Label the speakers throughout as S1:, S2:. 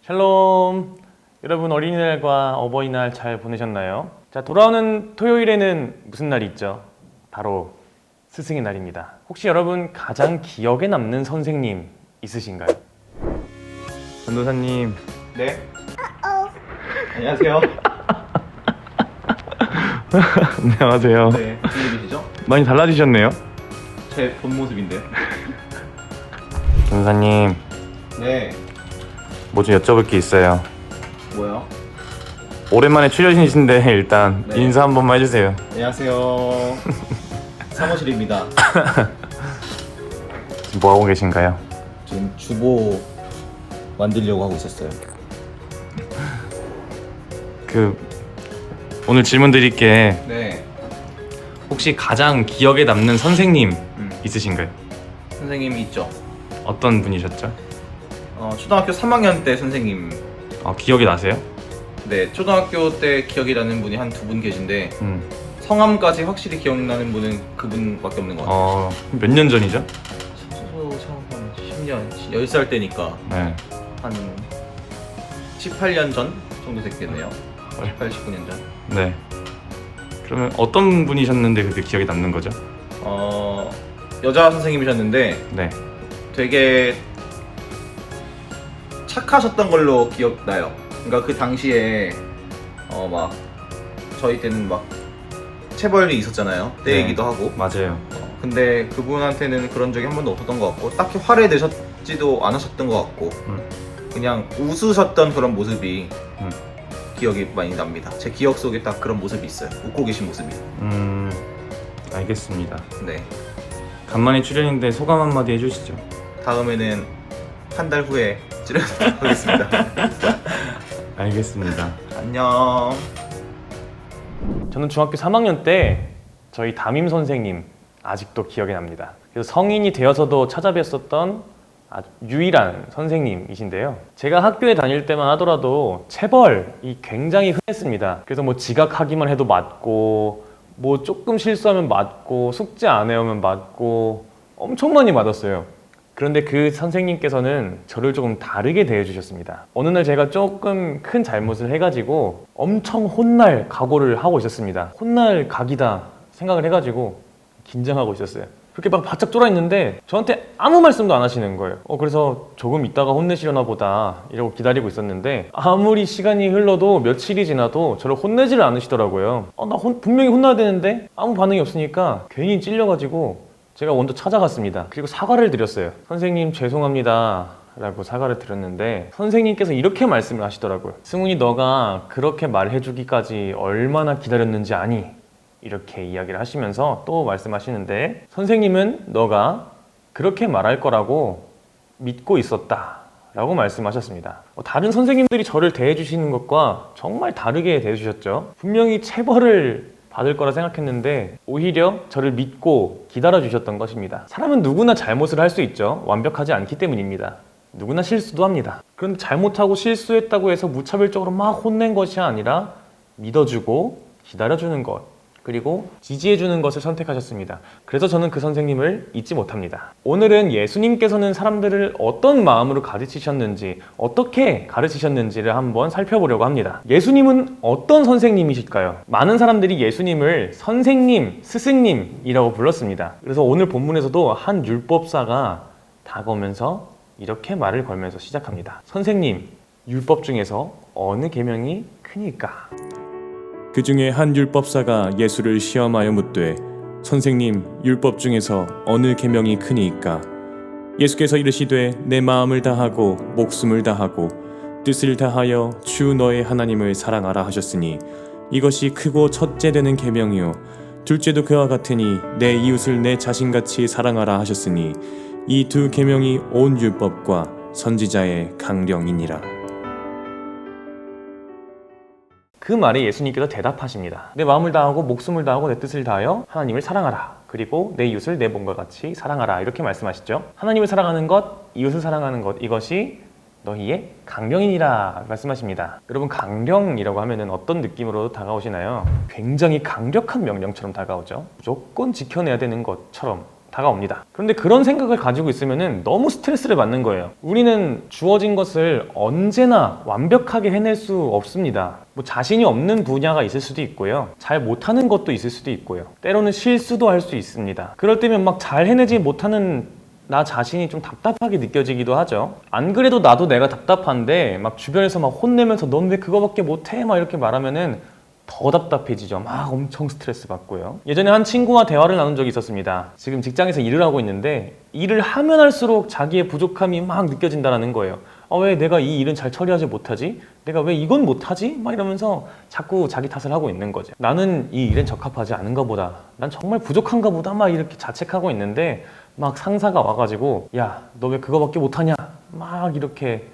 S1: 샬롬! 여러분 어린이날과 어버이날 잘 보내셨나요? 자, 돌아오는 토요일에는 무슨 날이 있죠? 바로 스승의 날입니다. 혹시 여러분 가장 기억에 남는 선생님 있으신가요? 전도사님.
S2: 네. 안녕하세요.
S1: 안녕하세요.
S2: 네. 무슨 일이시죠?
S1: 많이 달라지셨네요.
S2: 제 본 모습인데.
S1: 전도사님,
S2: 네.
S1: 뭐 좀 여쭤볼 게 있어요.
S2: 뭐요?
S1: 오랜만에 출연이신데 일단
S2: 네.
S1: 인사 한 번만 해주세요.
S2: 안녕하세요. 사무실입니다.
S1: 지금 뭐 하고 계신가요?
S2: 지금 주보 만들려고 하고 있었어요.
S1: 오늘 질문 드릴게.
S2: 네.
S1: 혹시 가장 기억에 남는 선생님 있으신가요?
S2: 선생님이 있죠.
S1: 어떤 분이셨죠?
S2: 초등학교 3학년 때 선생님.
S1: 기억이 나세요?
S2: 네. 초등학교 때 기억이 나는 분이 한 두 분 계신데 성함까지 확실히 기억나는 분은 그분밖에 없는 것 같아요.
S1: 몇 년 전이죠?
S2: 한 10년, 10살 때니까
S1: 네.
S2: 한 18년 전 정도 됐겠네요. 18, 19년 전.
S1: 네. 그러면 어떤 분이셨는데 그게 기억에 남는 거죠?
S2: 여자 선생님이셨는데
S1: 네.
S2: 되게 착하셨던 걸로 기억나요. 그러니까 그 당시에 막 저희 때는 막 체벌이 있었잖아요. 때이기도 하고.
S1: 맞아요.
S2: 근데 그분한테는 그런 적이 한 번도 없었던 것 같고 딱히 화를 내셨지도 않으셨던 것 같고 그냥 웃으셨던 그런 모습이 기억이 많이 납니다. 제 기억 속에 딱 그런 모습이 있어요. 웃고 계신 모습이.
S1: 알겠습니다.
S2: 네.
S1: 간만에 출연인데 소감 한마디 해주시죠.
S2: 다음에는 한 달 후에 출연하도록 하겠습니다.
S1: 알겠습니다.
S2: 안녕.
S1: 저는 중학교 3학년 때 저희 담임 선생님 아직도 기억이 납니다. 그래서 성인이 되어서도 찾아뵀었던 아주 유일한 선생님이신데요. 제가 학교에 다닐 때만 하더라도 체벌이 굉장히 흔했습니다. 그래서 뭐 지각하기만 해도 맞고 뭐 조금 실수하면 맞고 숙제 안 해오면 맞고 엄청 많이 맞았어요. 그런데 그 선생님께서는 저를 조금 다르게 대해주셨습니다. 어느 날 제가 조금 큰 잘못을 해가지고 엄청 혼날 각오를 하고 있었습니다. 혼날 각이다 생각을 해가지고 긴장하고 있었어요. 그렇게 막 바짝 쫄아있는데 저한테 아무 말씀도 안 하시는 거예요. 그래서 조금 있다가 혼내시려나 보다 이러고 기다리고 있었는데 아무리 시간이 흘러도 며칠이 지나도 저를 혼내지를 않으시더라고요. 나 분명히 혼나야 되는데 아무 반응이 없으니까 괜히 찔려가지고 제가 먼저 찾아갔습니다. 그리고 사과를 드렸어요. 선생님 죄송합니다 라고 사과를 드렸는데 선생님께서 이렇게 말씀을 하시더라고요. 승훈이 너가 그렇게 말해주기까지 얼마나 기다렸는지 아니? 이렇게 이야기를 하시면서 또 말씀하시는데 선생님은 너가 그렇게 말할 거라고 믿고 있었다 라고 말씀하셨습니다. 다른 선생님들이 저를 대해주시는 것과 정말 다르게 대해주셨죠. 분명히 체벌을 받을 거라 생각했는데 오히려 저를 믿고 기다려 주셨던 것입니다. 사람은 누구나 잘못을 할 수 있죠. 완벽하지 않기 때문입니다. 누구나 실수도 합니다. 그런데 잘못하고 실수했다고 해서 무차별적으로 막 혼낸 것이 아니라 믿어주고 기다려주는 것, 그리고 지지해주는 것을 선택하셨습니다. 그래서 저는 그 선생님을 잊지 못합니다. 오늘은 예수님께서는 사람들을 어떤 마음으로 가르치셨는지, 어떻게 가르치셨는지를 한번 살펴보려고 합니다. 예수님은 어떤 선생님이실까요? 많은 사람들이 예수님을 선생님, 스승님이라고 불렀습니다. 그래서 오늘 본문에서도 한 율법사가 다가오면서 이렇게 말을 걸면서 시작합니다. 선생님, 율법 중에서 어느 계명이 크니까?
S3: 그 중에 한 율법사가 예수를 시험하여 묻되 선생님 율법 중에서 어느 계명이 크니이까? 예수께서 이르시되 내 마음을 다하고 목숨을 다하고 뜻을 다하여 주 너의 하나님을 사랑하라 하셨으니 이것이 크고 첫째 되는 계명이요 둘째도 그와 같으니 내 이웃을 내 자신같이 사랑하라 하셨으니 이 두 계명이 온 율법과 선지자의 강령이니라.
S1: 그 말에 예수님께서 대답하십니다. 내 마음을 다하고 목숨을 다하고 내 뜻을 다하여 하나님을 사랑하라. 그리고 내 이웃을 내 몸과 같이 사랑하라. 이렇게 말씀하시죠. 하나님을 사랑하는 것, 이웃을 사랑하는 것, 이것이 너희의 강령이니라 말씀하십니다. 여러분, 강령이라고 하면은 어떤 느낌으로 다가오시나요? 굉장히 강력한 명령처럼 다가오죠. 무조건 지켜내야 되는 것처럼 다가옵니다. 그런데 그런 생각을 가지고 있으면은 너무 스트레스를 받는 거예요. 우리는 주어진 것을 언제나 완벽하게 해낼 수 없습니다. 뭐 자신이 없는 분야가 있을 수도 있고요. 잘 못하는 것도 있을 수도 있고요. 때로는 실수도 할 수 있습니다. 그럴 때면 막 잘 해내지 못하는 나 자신이 좀 답답하게 느껴지기도 하죠. 안 그래도 나도 내가 답답한데 막 주변에서 막 혼내면서 넌 왜 그거밖에 못해? 막 이렇게 말하면은 더 답답해지죠. 막 엄청 스트레스 받고요. 예전에 한 친구와 대화를 나눈 적이 있었습니다. 지금 직장에서 일을 하고 있는데 일을 하면 할수록 자기의 부족함이 막 느껴진다는 거예요. 왜 내가 이 일은 잘 처리하지 못하지? 내가 왜 이건 못하지? 막 이러면서 자꾸 자기 탓을 하고 있는 거죠. 나는 이 일엔 적합하지 않은가 보다. 난 정말 부족한가 보다. 막 이렇게 자책하고 있는데 막 상사가 와가지고 야, 너 왜 그거밖에 못하냐? 막 이렇게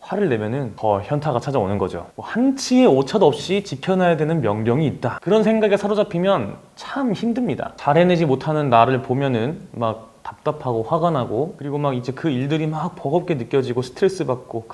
S1: 화를 내면은 더 현타가 찾아오는 거죠. 한치의 오차도 없이 지켜놔야 되는 명령이 있다. 그런 생각에 사로잡히면 참 힘듭니다. 잘 해내지 못하는 나를 보면은 막 답답하고 화가 나고, 그리고 막 이제 그 일들이 막 버겁게 느껴지고 스트레스 받고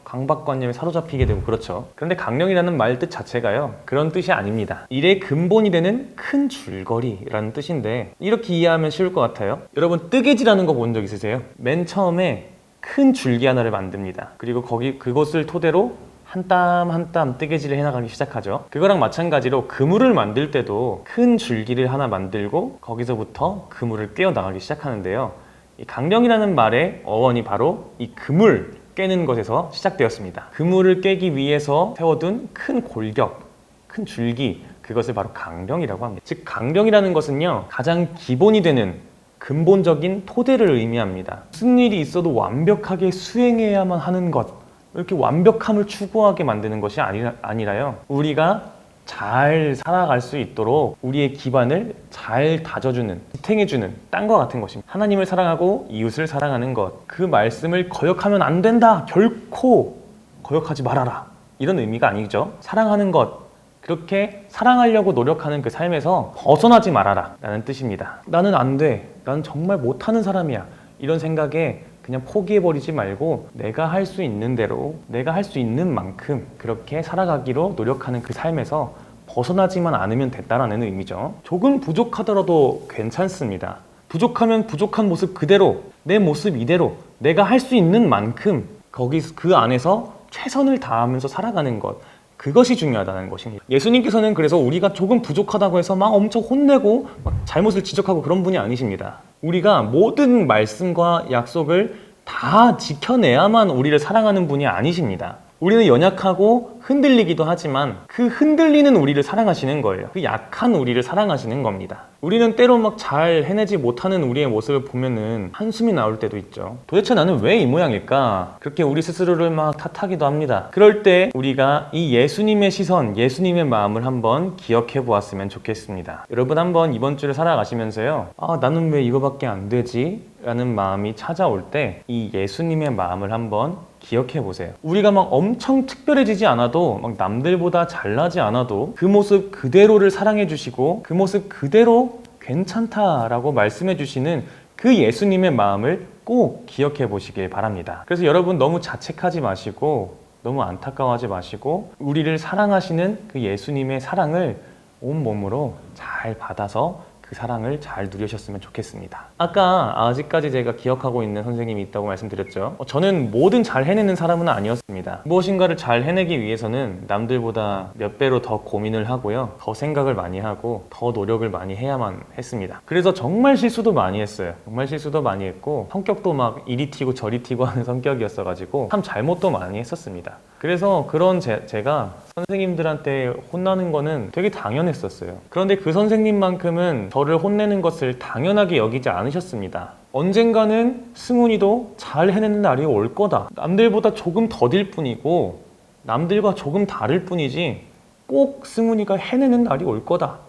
S1: 강박관념에 사로잡히게 되고 그렇죠. 그런데 강령이라는 말 뜻 자체가요, 그런 뜻이 아닙니다. 일의 근본이 되는 큰 줄거리라는 뜻인데, 이렇게 이해하면 쉬울 것 같아요. 여러분, 뜨개질하는 거 본 적 있으세요? 맨 처음에 큰 줄기 하나를 만듭니다. 그리고 그것을 토대로 한 땀 한 땀 뜨개질을 해나가기 시작하죠. 그거랑 마찬가지로 그물을 만들 때도 큰 줄기를 하나 만들고 거기서부터 그물을 꿰어 나가기 시작하는데요. 이 강령이라는 말의 어원이 바로 이 그물 깨는 것에서 시작되었습니다. 그물을 깨기 위해서 세워둔 큰 골격, 큰 줄기, 그것을 바로 강령이라고 합니다. 즉, 강령이라는 것은요, 가장 기본이 되는 근본적인 토대를 의미합니다. 무슨 일이 있어도 완벽하게 수행해야만 하는 것, 이렇게 완벽함을 추구하게 만드는 것이 아니라요, 우리가 잘 살아갈 수 있도록 우리의 기반을 잘 다져주는, 지탱해주는 땅과 같은 것입니다. 하나님을 사랑하고 이웃을 사랑하는 것, 그 말씀을 거역하면 안 된다, 결코 거역하지 말아라, 이런 의미가 아니죠. 사랑하는 것, 그렇게 사랑하려고 노력하는 그 삶에서 벗어나지 말아라 라는 뜻입니다. 나는 안 돼, 나는 정말 못하는 사람이야, 이런 생각에 그냥 포기해버리지 말고 내가 할 수 있는 대로, 내가 할 수 있는 만큼 그렇게 살아가기로 노력하는 그 삶에서 벗어나지만 않으면 됐다라는 의미죠. 조금 부족하더라도 괜찮습니다. 부족하면 부족한 모습 그대로, 내 모습 이대로 내가 할 수 있는 만큼 그 안에서 최선을 다하면서 살아가는 것, 그것이 중요하다는 것입니다. 예수님께서는 그래서 우리가 조금 부족하다고 해서 막 엄청 혼내고 막 잘못을 지적하고 그런 분이 아니십니다. 우리가 모든 말씀과 약속을 다 지켜내야만 우리를 사랑하는 분이 아니십니다. 우리는 연약하고 흔들리기도 하지만 그 흔들리는 우리를 사랑하시는 거예요. 그 약한 우리를 사랑하시는 겁니다. 우리는 때로 막 잘 해내지 못하는 우리의 모습을 보면은 한숨이 나올 때도 있죠. 도대체 나는 왜 이 모양일까? 그렇게 우리 스스로를 막 탓하기도 합니다. 그럴 때 우리가 이 예수님의 시선, 예수님의 마음을 한번 기억해 보았으면 좋겠습니다. 여러분, 한번 이번 주를 살아가시면서요, 나는 왜 이거밖에 안 되지? 라는 마음이 찾아올 때 이 예수님의 마음을 한번 기억해 보세요. 우리가 막 엄청 특별해지지 않아도, 막 남들보다 잘나지 않아도 그 모습 그대로를 사랑해 주시고 그 모습 그대로 괜찮다라고 말씀해 주시는 그 예수님의 마음을 꼭 기억해 보시길 바랍니다. 그래서 여러분, 너무 자책하지 마시고 너무 안타까워하지 마시고 우리를 사랑하시는 그 예수님의 사랑을 온몸으로 잘 받아서 그 사랑을 잘 누리셨으면 좋겠습니다. 아까 아직까지 제가 기억하고 있는 선생님이 있다고 말씀드렸죠. 저는 뭐든 잘 해내는 사람은 아니었습니다. 무엇인가를 잘 해내기 위해서는 남들보다 몇 배로 더 고민을 하고요, 더 생각을 많이 하고 더 노력을 많이 해야만 했습니다. 그래서 정말 실수도 많이 했어요. 정말 실수도 많이 했고 성격도 막 이리 튀고 저리 튀고 하는 성격이었어가지고 참 잘못도 많이 했었습니다. 그래서 그런 제가 선생님들한테 혼나는 거는 되게 당연했었어요. 그런데 그 선생님만큼은 저를 혼내는 것을 당연하게 여기지 않으셨습니다. 언젠가는 승훈이도 잘 해내는 날이 올 거다. 남들보다 조금 더딜 뿐이고 남들과 조금 다를 뿐이지 꼭 승훈이가 해내는 날이 올 거다.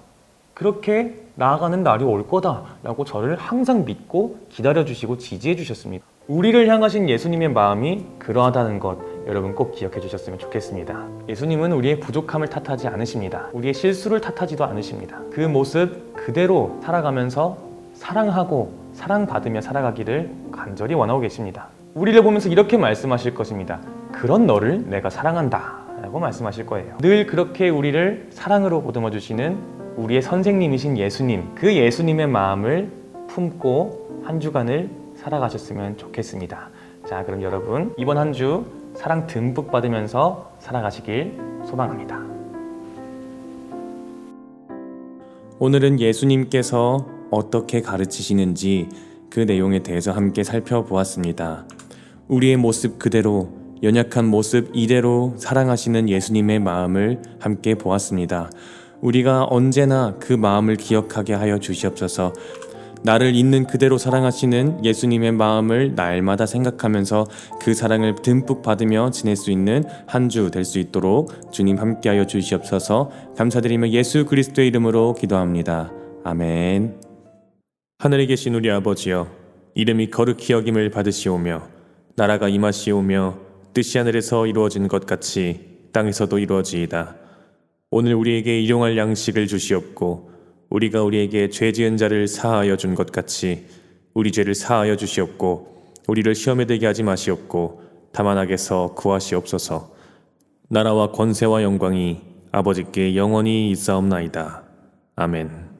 S1: 그렇게 나아가는 날이 올 거다 라고 저를 항상 믿고 기다려주시고 지지해주셨습니다. 우리를 향하신 예수님의 마음이 그러하다는 것, 여러분 꼭 기억해 주셨으면 좋겠습니다. 예수님은 우리의 부족함을 탓하지 않으십니다. 우리의 실수를 탓하지도 않으십니다. 그 모습 그대로 살아가면서 사랑하고 사랑받으며 살아가기를 간절히 원하고 계십니다. 우리를 보면서 이렇게 말씀하실 것입니다. 그런 너를 내가 사랑한다 라고 말씀하실 거예요. 늘 그렇게 우리를 사랑으로 보듬어 주시는 우리의 선생님이신 예수님, 그 예수님의 마음을 품고 한 주간을 살아가셨으면 좋겠습니다. 자, 그럼 여러분 이번 한 주 사랑 듬뿍 받으면서 살아가시길 소망합니다.
S3: 오늘은 예수님께서 어떻게 가르치시는지 그 내용에 대해서 함께 살펴보았습니다. 우리의 모습 그대로, 연약한 모습 이대로 사랑하시는 예수님의 마음을 함께 보았습니다. 우리가 언제나 그 마음을 기억하게 하여 주시옵소서. 나를 있는 그대로 사랑하시는 예수님의 마음을 날마다 생각하면서 그 사랑을 듬뿍 받으며 지낼 수 있는 한 주 될 수 있도록 주님 함께하여 주시옵소서. 감사드리며 예수 그리스도의 이름으로 기도합니다. 아멘. 하늘에 계신 우리 아버지여, 이름이 거룩히 여김을 받으시오며 나라가 임하시오며 뜻이 하늘에서 이루어진 것 같이 땅에서도 이루어지이다. 오늘 우리에게 일용할 양식을 주시옵고 우리가 우리에게 죄 지은 자를 사하여 준 것 같이 우리 죄를 사하여 주시옵고 우리를 시험에 들게 하지 마시옵고 다만 악에서 구하시옵소서. 나라와 권세와 영광이 아버지께 영원히 있사옵나이다. 아멘.